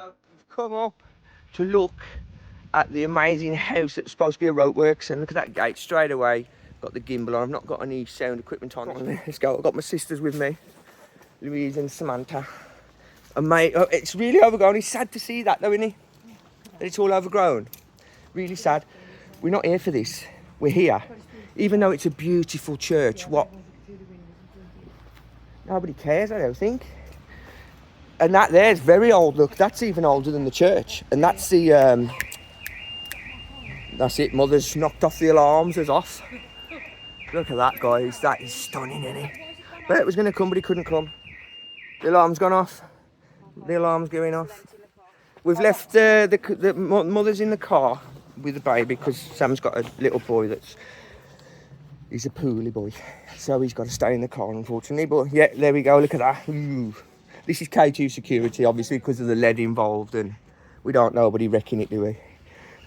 We've come up to look at the amazing house that's supposed to be aRope works, and look at that gate straight away. Got the gimbal on. I've not got any sound equipment on. Let's go. I've got my sisters with me, Louise and Samantha. And mate, oh, it's really overgrown. It's sad to see that though, isn't it? That it's all overgrown. Really sad. We're not here for this. We're here, even though it's a beautiful church. What? Nobody cares, I don't think. And that there's very old. Look, that's even older than the church. And that's the that's it. Mother's knocked off the alarms. It's off. Look at that, guys. That is stunning, isn't it? But it was going to come, but he couldn't come. The alarm's gone off. The alarm's going off. We've left the mother's in the car with the baby because Sam's got a little boy he's a poorly boy, so he's got to stay in the car, unfortunately. But yeah, there we go. Look at that. Ooh. This is K2 security, obviously, because of the lead involved, and we don't nobody wrecking it, do we?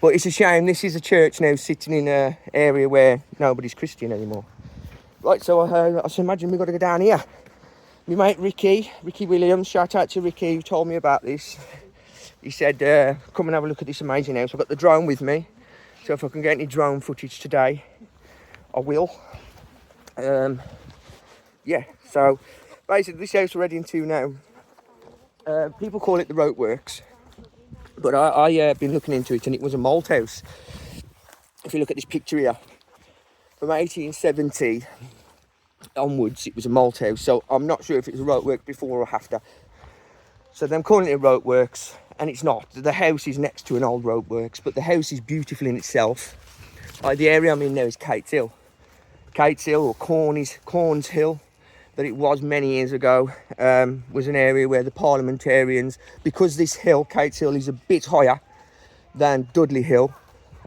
But it's a shame. This is a church now sitting in an area where nobody's Christian anymore. Right, so I imagine we've got to go down here. My mate Ricky Williams, shout out to Ricky, who told me about this. He said, come and have a look at this amazing house. I've got the drone with me, so if I can get any drone footage today, I will. Yeah, so basically this house we're heading to now, people call it the aRope works, but I been looking into it, and it was a Malthouse. If you look at this picture here, from 1870 onwards, it was a Malthouse. So I'm not sure if it was a aRope work before or after. So them calling it a aRope works, and it's not. The house is next to an old aRope works, but the house is beautiful in itself. The area I'm in now is Kates Hill. Kates Hill, or Corns Hill, that it was many years ago, was an area where the parliamentarians, because this hill, Kates Hill, is a bit higher than Dudley Hill.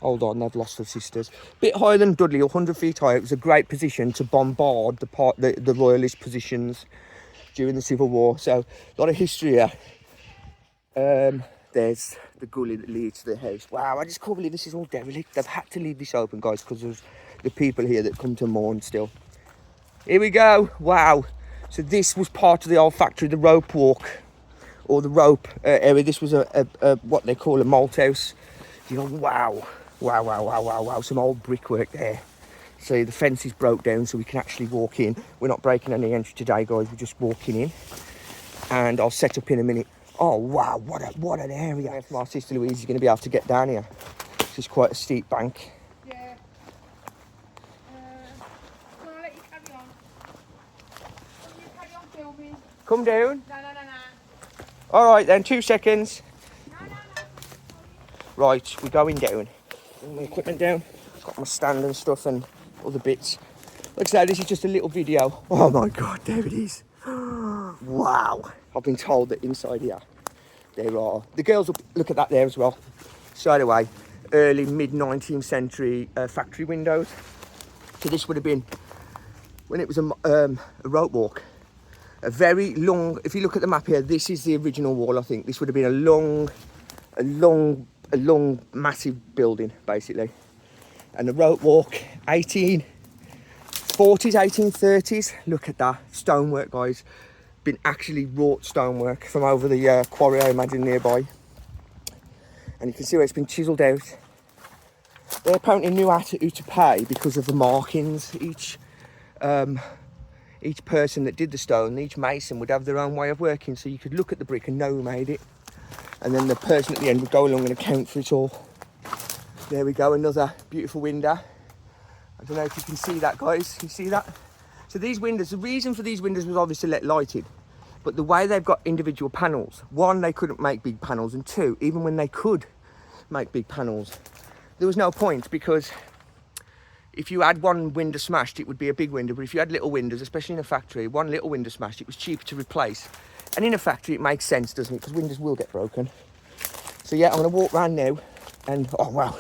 Hold on, they've lost their sisters. Bit higher than Dudley, 100 feet high. It was a great position to bombard the royalist positions during the Civil War. So a lot of history here. There's the gully that leads to the house. Wow, I just can't believe this is all derelict. They've had to leave this open, guys, because there's the people here that come to mourn still. Here we go. Wow. So this was part of the old factory, the aRope walk, or the aRope area. This was a what they call a Malthouse. You know, wow. Some old brickwork there. So the fence is broke down so we can actually walk in. We're not breaking any entry today, guys. We're just walking in. And I'll set up in a minute. Oh, wow. What an area. My sister Louise is going to be able to get down here. This is quite a steep bank. Yeah. Can I let you carry on? Can you carry on filming? Come down. No. All right, then. 2 seconds. No. Right, we're going down. Bring my equipment down. Got my stand and stuff and other bits. Like I say, this is just a little video. Oh my God, there it is. Wow. I've been told that inside here, there are... The girls will look at that there as well. Straight away, early, mid-19th century factory windows. So this would have been, when it was a aRope walk, a very long... If you look at the map here, this is the original wall, I think. This would have been a long, massive building, basically. And the aRope walk, 1840s, 1830s. Look at that stonework, guys. Been actually wrought stonework from over the quarry, I imagine, nearby. And you can see where it's been chiselled out. They apparently knew who to pay because of the markings. Each person that did the stone, each mason would have their own way of working, so you could look at the brick and know who made it. And then the person at the end would go along and account for it all. There we go, another beautiful window. I don't know if you can see that, guys. Can you see that? So these windows, the reason for these windows was obviously let lighted, but the way they've got individual panels, one, they couldn't make big panels, and two, even when they could make big panels, there was no point, because if you had one window smashed, it would be a big window, but if you had little windows, especially in a factory, one little window smashed, it was cheaper to replace. And in a factory, it makes sense, doesn't it? Because windows will get broken. So yeah, I'm going to walk around now, and oh wow,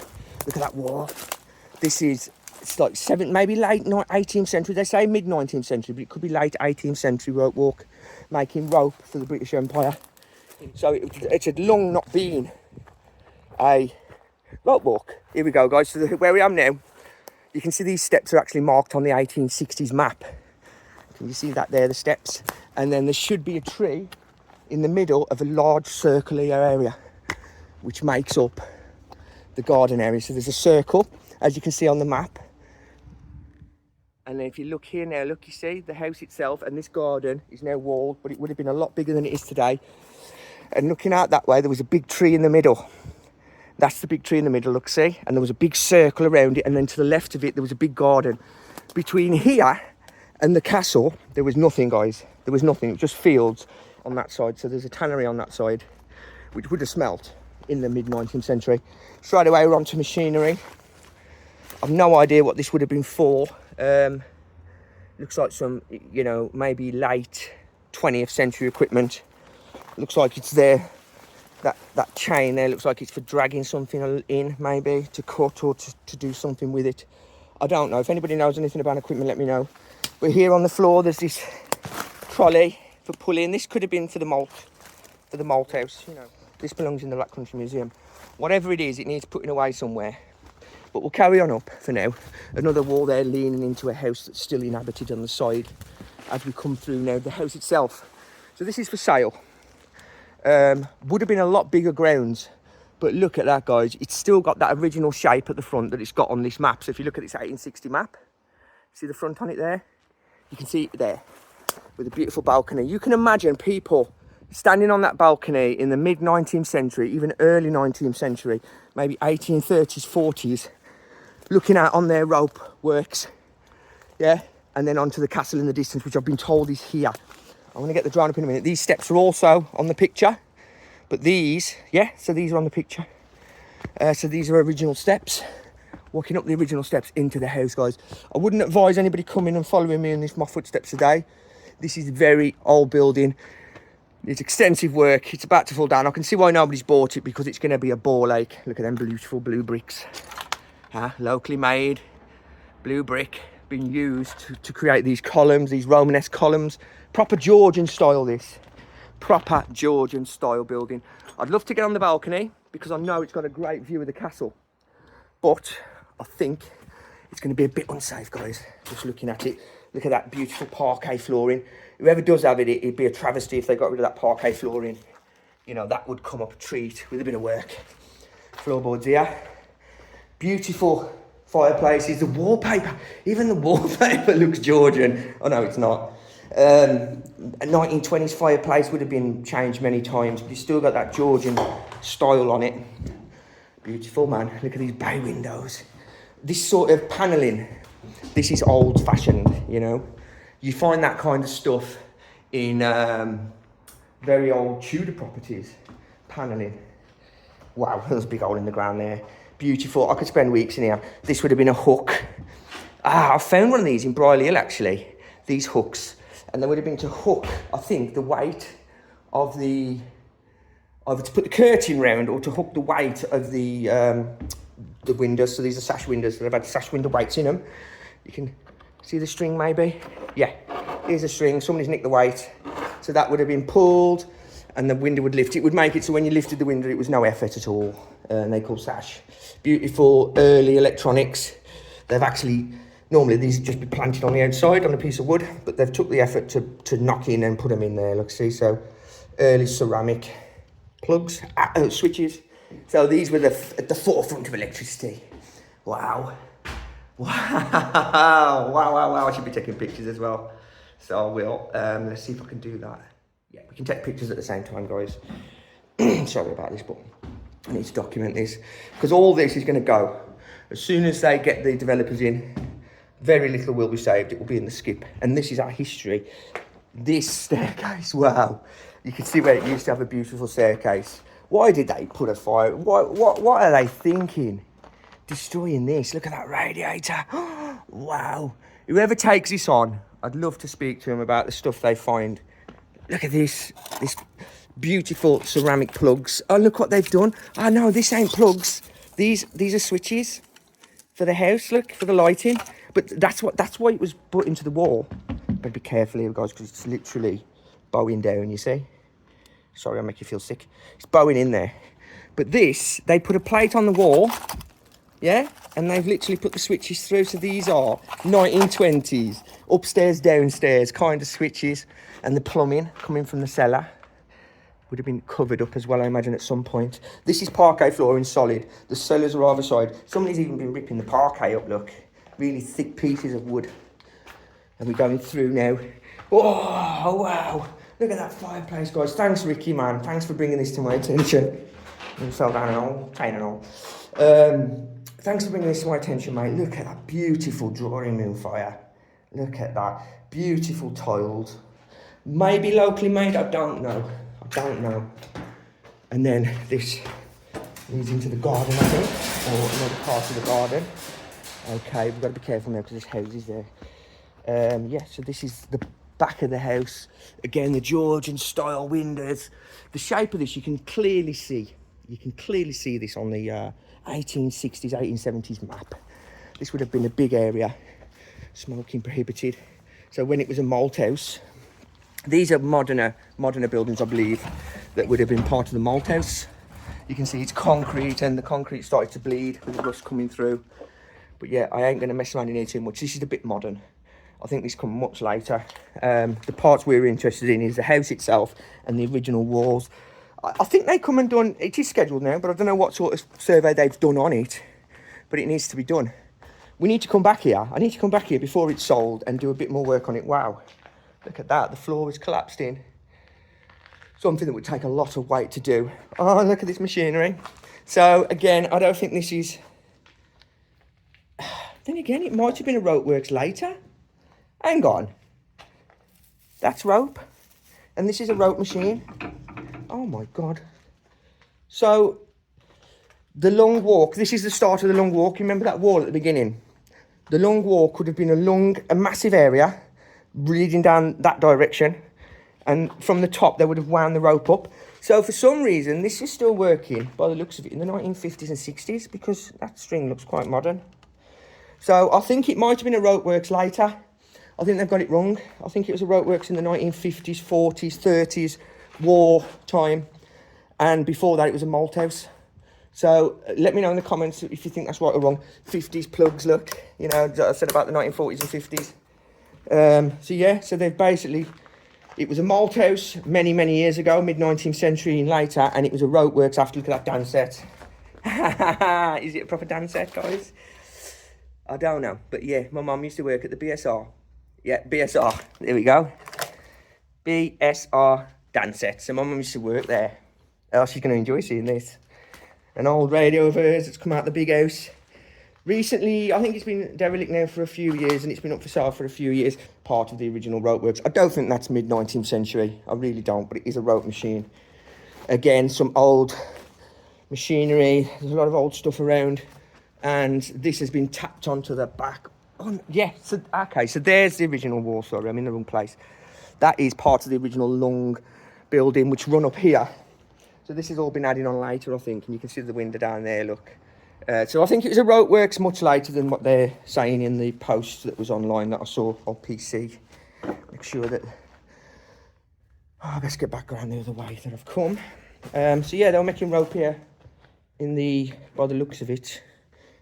look at that wall. This is, it's like maybe late 18th century. They say mid 19th century, but it could be late 18th century aRope walk, making rope for the British Empire. So it had long not been a aRope walk. Here we go, guys. So where we are now, you can see these steps are actually marked on the 1860s map. Can you see that there, the steps? And then there should be a tree in the middle of a large circular area, which makes up the garden area. So there's a circle, as you can see on the map. And then if you look here now, look, you see the house itself, and this garden is now walled, but it would have been a lot bigger than it is today. And looking out that way, there was a big tree in the middle. That's the big tree in the middle, look, see? And there was a big circle around it, and then to the left of it, there was a big garden. Between here and the castle, there was nothing, guys. There was nothing, it was just fields on that side. So there's a tannery on that side, which would have smelt in the mid-19th century. Straight away, we're onto machinery. I've no idea what this would have been for. Looks like some, you know, maybe late 20th century equipment. Looks like it's there. That chain there looks like it's for dragging something in, maybe to cut or to do something with it. I don't know. If anybody knows anything about equipment, let me know. But here on the floor, there's this trolley for pulling. This could have been for the Malthouse. You know, this belongs in the Black Country Museum. Whatever it is, it needs putting away somewhere. But we'll carry on up for now. Another wall there leaning into a house that's still inhabited on the side as we come through now. The house itself. So this is for sale. Would have been a lot bigger grounds, but look at that, guys. It's still got that original shape at the front that it's got on this map. So if you look at this 1860 map, see the front on it there? You can see it there with a beautiful balcony. You can imagine people standing on that balcony in the mid-19th century, even early 19th century, maybe 1830s, 40s, looking out on their rope works, yeah, and then onto the castle in the distance, which I've been told is here. I'm going to get the drone up in a minute. These steps are also on the picture, but these, yeah, so these are on the picture. So these are original steps, walking up the original steps into the house, guys. I wouldn't advise anybody coming and following me in my footsteps today. This is a very old building. It's extensive work. It's about to fall down. I can see why nobody's bought it, because it's going to be a bore lake. Look at them beautiful blue bricks. Locally made blue brick being used to create these columns, these Romanesque columns. Proper Georgian style, this. Proper Georgian style building. I'd love to get on the balcony because I know it's got a great view of the castle. But I think it's going to be a bit unsafe, guys. Just looking at it. Look at that beautiful parquet flooring. Whoever does have it, it'd be a travesty if they got rid of that parquet flooring. You know, that would come up a treat with a bit of work. Floorboards here. Beautiful fireplaces. The wallpaper, even the wallpaper looks Georgian. Oh no, it's not. A 1920s fireplace would have been changed many times, but you still got that Georgian style on it. Beautiful, man. Look at these bay windows. This sort of panelling, this is old-fashioned, you know. You find that kind of stuff in very old Tudor properties. Panelling. Wow, there's a big hole in the ground there. Beautiful. I could spend weeks in here. This would have been a hook. I found one of these in Brierley Hill, actually. These hooks. And they would have been to hook, I think, the weight of the... either to put the curtain round or to hook the weight of the windows. So these are sash windows that have had sash window weights in them. You can see the string, maybe? Yeah, here's a string. Somebody's nicked the weight. So that would have been pulled and the window would lift. It would make it so when you lifted the window, it was no effort at all. And they call sash. Beautiful early electronics. They've actually... normally these would just be planted on the outside on a piece of wood, but they've took the effort to knock in and put them in there. Look, see, so early ceramic plugs, switches. So these were at the forefront of electricity. Wow. Wow. Wow. I should be taking pictures as well. So I will. Let's see if I can do that. Yeah, we can take pictures at the same time, guys. Sorry about this, but I need to document this. Because all this is going to go. As soon as they get the developers in, very little will be saved. It will be in the skip. And this is our history. This staircase, wow. You can see where it used to have a beautiful staircase. Why did they put a fire? What are they thinking? Destroying this. Look at that radiator. Wow. Whoever takes this on, I'd love to speak to them about the stuff they find. Look at this beautiful ceramic plugs. Oh, look what they've done. Oh, no, this ain't plugs. These are switches for the house, look, for the lighting. But that's why it was put into the wall. But be careful here, guys, because it's literally bowing down, you see? Sorry, I'll make you feel sick. It's bowing in there. But this, they put a plate on the wall, yeah? And they've literally put the switches through. So these are 1920s, upstairs, downstairs kind of switches. And the plumbing coming from the cellar. would have been covered up as well, I imagine, at some point. This is parquet flooring, solid. The cellars are either side. Somebody's even been ripping the parquet up, look. Really thick pieces of wood. And we're going through now. Oh, wow. Look at that fireplace, guys. Thanks, Ricky, man. Thanks for bringing this to my attention. You fell down and all, chain and all. Thanks for bringing this to my attention, mate. Look at that beautiful drawing room fire. Look at that. Beautiful tiled. Maybe locally made, I don't know. And then this leads into the garden, I think, or another part of the garden. Okay, we've got to be careful now because there's houses there. Yeah, so this is the back of the house. Again, the Georgian style windows. The shape of this, you can clearly see. You can clearly see this on the 1860s, 1870s map. This would have been a big area, smoking prohibited. So when it was a Malthouse, these are moderner buildings, I believe, that would have been part of the Malthouse. You can see it's concrete and the concrete started to bleed with the rust coming through. But yeah, I ain't going to mess around in here too much. This is a bit modern. I think this come much later. The parts we're interested in is the house itself and the original walls. I think they come and done, it is scheduled now, but I don't know what sort of survey they've done on it, but it needs to be done. We need to come back here. I need to come back here before it's sold and do a bit more work on it. Wow. Look at that, the floor is collapsed in. Something that would take a lot of weight to do. Oh, look at this machinery. So again, I don't think this is... Then again, it might have been a rope works later. Hang on. That's rope. And this is a rope machine. Oh my God. So, the long walk, this is the start of the long walk. You remember that wall at the beginning? The long walk could have been a massive area leading down that direction, and from the top they would have wound the rope up. So for some reason this is still working by the looks of it in the 1950s and 60s, because that string looks quite modern. So I think it might have been a rope works later. I think they've got it wrong. I think it was a rope works in the 1950s, 40s, 30s, war time, and before that it was a Malthouse. So let me know in the comments if you think that's right or wrong. 50s plugs, look, you know, I said about the 1940s and 50s. So yeah, so they've basically, it was a Malthouse many years ago, mid-19th century and later, and it was a rope works after. Look at that dance set. Is it a proper dance set, guys? I don't know, but yeah, my mum used to work at the BSR. Yeah, BSR, there we go. BSR dance set, so my mum used to work there. Oh, she's going to enjoy seeing this. An old radio of hers that's come out of the big house. Recently, I think it's been derelict now for a few years, and it's been up for sale for a few years. Part of the original rope works. I don't think that's mid-19th century. I really don't, but it is a rope machine. Again, some old machinery. There's a lot of old stuff around, and this has been tapped onto the back. Oh, yeah, so, okay, so there's the original wall. Sorry, I'm in the wrong place. That is part of the original long building, which run up here. So this has all been added on later, I think, and you can see the window down there, look. So I think it was a rope works much later than what they're saying in the post that was online that I saw on PC. Make sure that... Oh, let's get back around the other way that I've come. So yeah, they were making rope here in the, by the looks of it,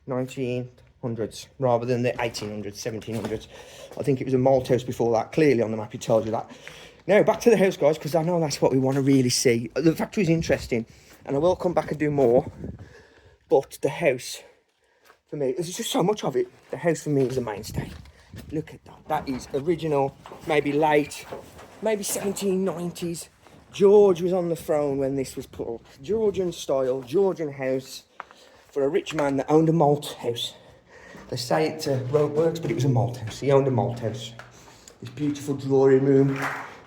1900s rather than the 1800s, 1700s. I think it was a Malthouse before that. Clearly on the map it tells you that. Now, back to the house, guys, because I know that's what we want to really see. The factory is interesting, and I will come back and do more. But the house, for me, there's just so much of it. The house, for me, is a mainstay. Look at that. That is original, maybe late, maybe 1790s. George was on the throne when this was put up. Georgian style, Georgian house for a rich man that owned a malt house. They say it's a rope works, but it was a malt house. He owned a malt house. This beautiful drawing room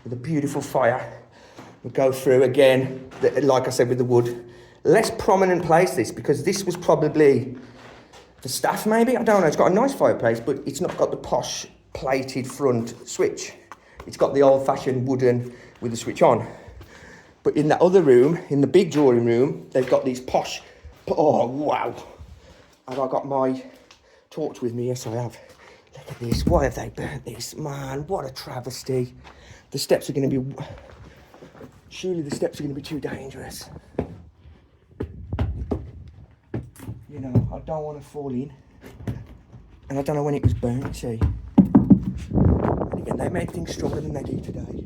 with a beautiful fire. We'll go through again, like I said, with the wood. Less prominent place, this, because this was probably for staff, maybe. I don't know. It's got a nice fireplace, but it's not got the posh plated front switch. It's got the old-fashioned wooden with the switch on. But in that other room, in the big drawing room, they've got these posh... Oh, wow. Have I got my torch with me? Yes, I have. Look at this. Why have they burnt this? Man, what a travesty. The steps are going to be... Surely the steps are going to be too dangerous. You know, I don't want to fall in. And I don't know when it was burnt, see. And again, they made things stronger than they do today.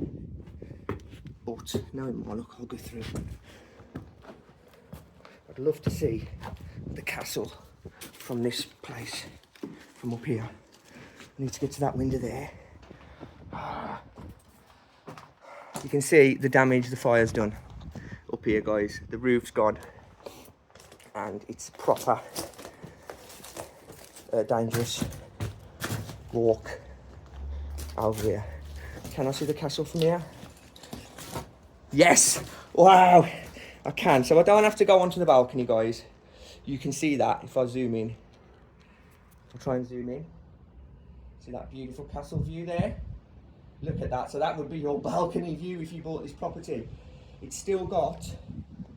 But knowing my luck, I'll go through. I'd love to see the castle from this place, from up here. I need to get to that window there. You can see the damage the fire's done up here, guys. The roof's gone, and it's proper dangerous walk over here. Can I see the castle from here? Yes! Wow! I can. So I don't have to go onto the balcony, guys. You can see that if I zoom in. I'll try and zoom in. See that beautiful castle view there? Look at that. So that would be your balcony view if you bought this property. It's still got,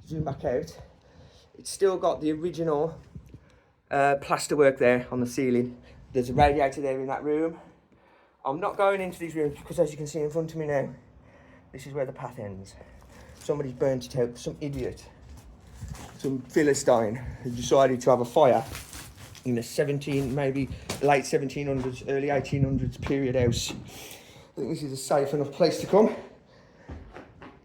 zoom back out, it's still got the original plasterwork there on the ceiling. There's a radiator there in that room. I'm not going into these rooms because, as you can see in front of me now, this is where the path ends. Somebody's burnt it out, some idiot, some Philistine who decided to have a fire in a maybe late 1700s, early 1800s period house. I think this is a safe enough place to come.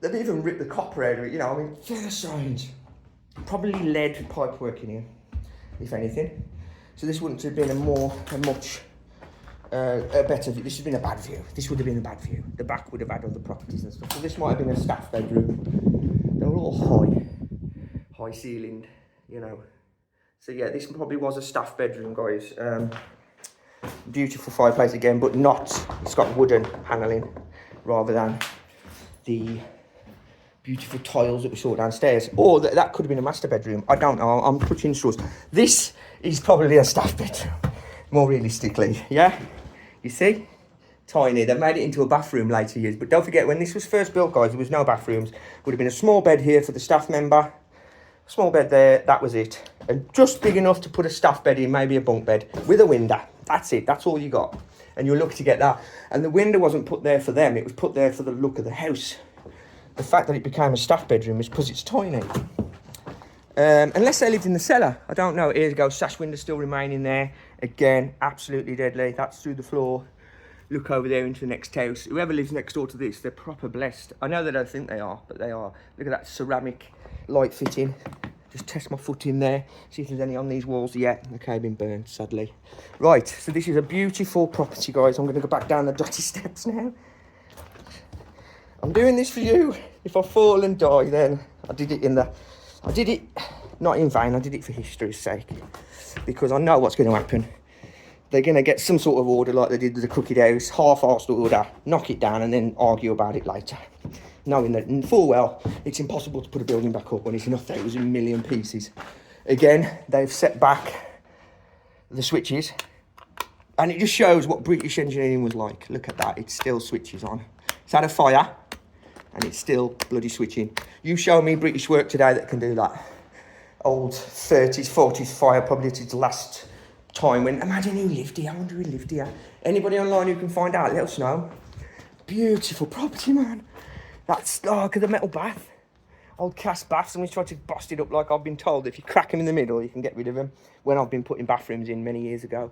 They've even ripped the copper out of it, you know, I mean, Philistines. Probably lead pipework in here, if anything. So this wouldn't have been a better view. This would have been a bad view. This would have been a bad view. The back would have had other properties and stuff. So this might have been a staff bedroom. They were all high ceilinged, you know. So yeah, this probably was a staff bedroom, guys. Beautiful fireplace again, but not, it's got wooden paneling rather than the beautiful tiles that we saw downstairs. Or that could have been a master bedroom. I don't know, I'm clutching straws. This is probably a staff bedroom, more realistically, yeah? You see? Tiny. They've made it into a bathroom later years, but don't forget, when this was first built, guys, there was no bathrooms. Would have been a small bed here for the staff member, small bed there, that was it. And just big enough to put a staff bed in, maybe a bunk bed, with a window. That's it, that's all you got. And you're lucky to get that. And the window wasn't put there for them, it was put there for the look of the house. The fact that it became a staff bedroom is because it's tiny. Unless they lived in the cellar, I don't know. Here you go, sash window still remaining there. Again, absolutely deadly. That's through the floor. Look over there into the next house. Whoever lives next door to this, they're proper blessed. I know they don't think they are, but they are. Look at that ceramic light fitting. Just test my foot in there, see if there's any on these walls yet. Okay, been burned, sadly. Right, so this is a beautiful property, guys. I'm going to go back down the dotty steps now. I'm doing this for you. If I fall and die, then I did it not in vain, I did it for history's sake. Because I know what's going to happen. They're going to get some sort of order like they did with the Crooked House, half-arsed order, knock it down and then argue about it later. Knowing that full well, it's impossible to put a building back up when it's in 1,000 million pieces. Again, they've set back the switches. And it just shows what British engineering was like. Look at that, it still switches on. It's had a fire, and it's still bloody switching. You show me British work today that can do that. Old 30s, 40s fire, probably to its last time when, imagine who lived here, I wonder who lived here. Anybody online who can find out, let us know. Beautiful property, man. That's, oh, look at the metal bath. Old cast baths, and we tried to bust it up like I've been told. If you crack them in the middle, you can get rid of them. When I've been putting bathrooms in many years ago.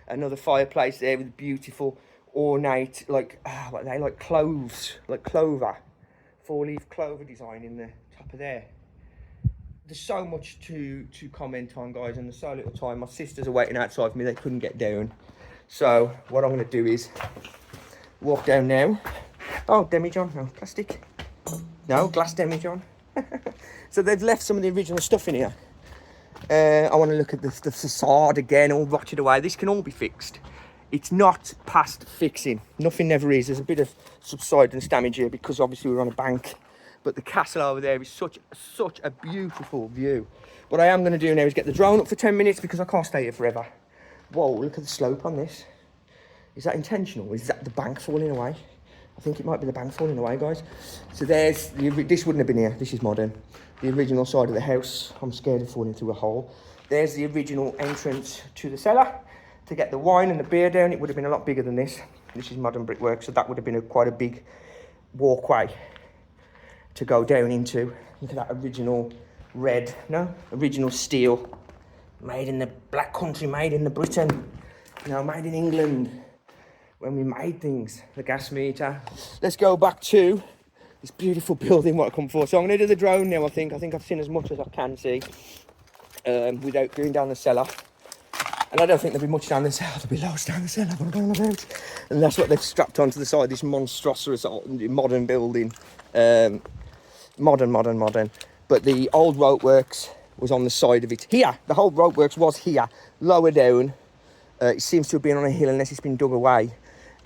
Another fireplace there with beautiful, ornate, like, what are they, like cloves, like clover. 4-leaf clover design in the top of there. There's so much to comment on, guys, and there's so little time. My sisters are waiting outside for me, they couldn't get down. So what I'm going to do is walk down now. Oh, demijohn, no, plastic. No, glass demijohn. So they've left some of the original stuff in here. I want to look at the facade again, all rotted away. This can all be fixed. It's not past fixing. Nothing ever is. There's a bit of subsidence damage here because obviously we're on a bank. But the castle over there is such a beautiful view. What I am going to do now is get the drone up for 10 minutes because I can't stay here forever. Whoa, look at the slope on this. Is that intentional? Is that the bank falling away? I think it might be the bank falling away, guys. So there's, this wouldn't have been here. This is modern. The original side of the house. I'm scared of falling through a hole. There's the original entrance to the cellar. To get the wine and the beer down, it would have been a lot bigger than this. This is modern brickwork, so that would have been quite a big walkway to go down into. Look at that original original steel. Made in the black country, made in the Britain. You know, made in England. When we made things, the gas meter. Let's go back to this beautiful building what I come for. So I'm going to do the drone now, I think. I think I've seen as much as I can see without going down the cellar. And I don't think there'll be much down the cellar. There'll be loads down the cellar, what I'm going about. And that's what they've strapped onto the side of this monstrous modern building. Modern. But the old rope works was on the side of it. Here, the whole rope works was here. Lower down, it seems to have been on a hill unless it's been dug away.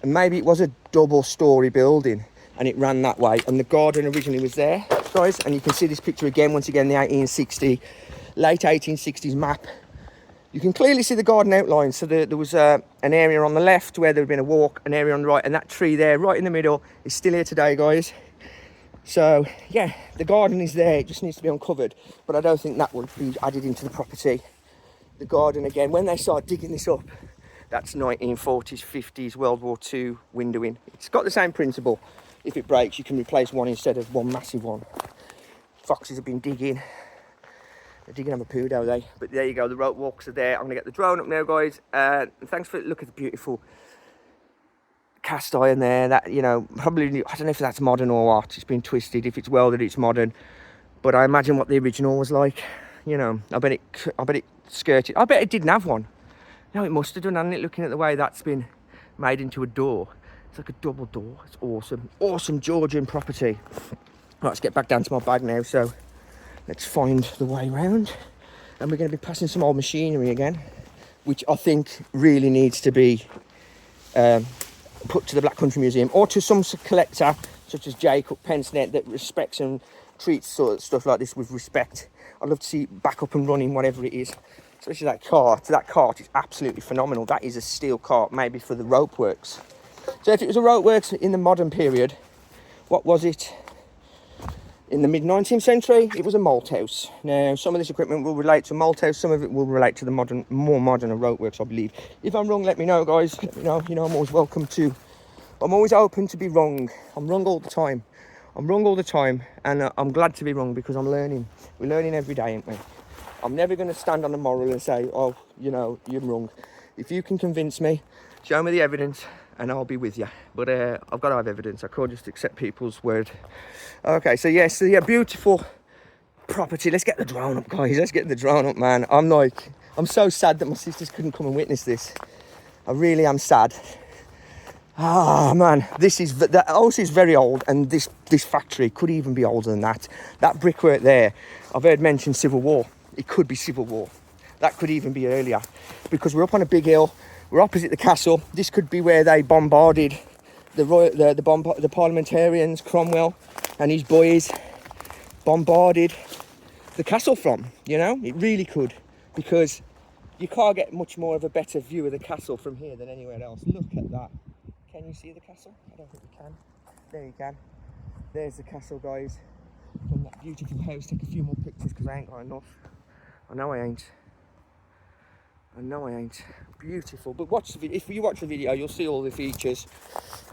And maybe it was a double-storey building and it ran that way. And the garden originally was there, guys. And you can see this picture again, once again, the 1860, late 1860s map. You can clearly see the garden outline. So there was an area on the left where there had been a walk, an area on the right, and that tree there, right in the middle, is still here today, guys. So, yeah, the garden is there. It just needs to be uncovered. But I don't think that will be added into the property. The garden, again, when they start digging this up, that's 1940s, 50s, World War II windowing. It's got the same principle. If it breaks, you can replace one instead of one massive one. Foxes have been digging. They're digging on the poo, don't they? But there you go, the rope walks are there. I'm going to get the drone up now, guys. Thanks for look at the beautiful cast iron there. That, you know, probably, I don't know if that's modern or what. It's been twisted. If it's welded, it's modern. But I imagine what the original was like. You know, I bet it skirted. I bet it didn't have one. No, it must have done, hadn't it? Looking at the way that's been made into a door. It's like a double door. It's awesome. Awesome Georgian property. Right, let's get back down to my bag now. So let's find the way round. And we're going to be passing some old machinery again, which I think really needs to be put to the Black Country Museum or to some collector such as Jacob Pensnet that respects and treats sort of stuff like this with respect. I'd love to see it back up and running, whatever it is. Especially that cart. That cart is absolutely phenomenal. That is a steel cart, maybe for the rope works. So if it was a rope works in the modern period, what was it? In the mid-19th century, it was a Malthouse. Now, some of this equipment will relate to Malthouse, some of it will relate to the more modern rope works, I believe. If I'm wrong, let me know, guys. Let me know. You know, I'm always welcome to. I'm always open to be wrong. I'm wrong all the time. And I'm glad to be wrong because I'm learning. We're learning every day, ain't we? I'm never going to stand on the moral and say, oh, you know, you're wrong. If you can convince me, show me the evidence, and I'll be with you. But I've got to have evidence. I can't just accept people's word. Okay, so yes, yeah, beautiful property. Let's get the drone up, guys. Let's get the drone up, man. I'm so sad that my sisters couldn't come and witness this. I really am sad. Ah, man, the house is very old, and this factory could even be older than that. That brickwork there, I've heard mentioned Civil War. It could be Civil War. That could even be earlier, because we're up on a big hill. We're opposite the castle. This could be where they bombarded the parliamentarians, Cromwell and his boys bombarded the castle from, you know? It really could, because you can't get much more of a better view of the castle from here than anywhere else. Look at that. Can you see the castle? I don't think you can. There you can. There's the castle, guys. From that beautiful house. Take a few more pictures because I ain't got enough. I know I ain't. Beautiful. But watch the video. If you watch the video, you'll see all the features.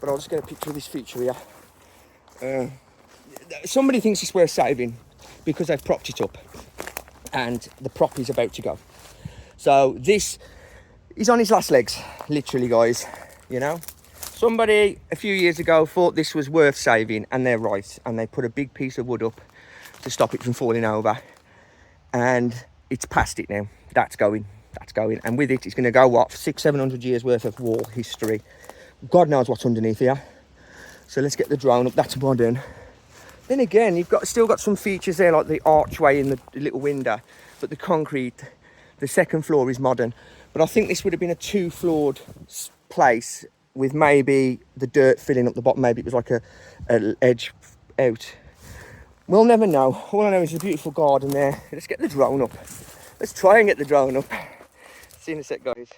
But I'll just get a picture of this feature here. Somebody thinks it's worth saving because they've propped it up, and the prop is about to go. So this is on his last legs, literally, guys. You know, somebody a few years ago thought this was worth saving, and they're right. And they put a big piece of wood up to stop it from falling over, and it's past it now. That's going, and with it, it's going to go what, 600-700 years worth of wall history. God knows what's underneath here. So let's get the drone up. That's modern. Then again, you've still got some features there, like the archway in the little window, but the concrete, the second floor is modern. But I think this would have been a 2-floored place with maybe the dirt filling up the bottom. Maybe it was like a edge out. We'll never know. All I know is a beautiful garden there. Let's get the drone up. Let's try and get the drone up. See you in a sec, guys.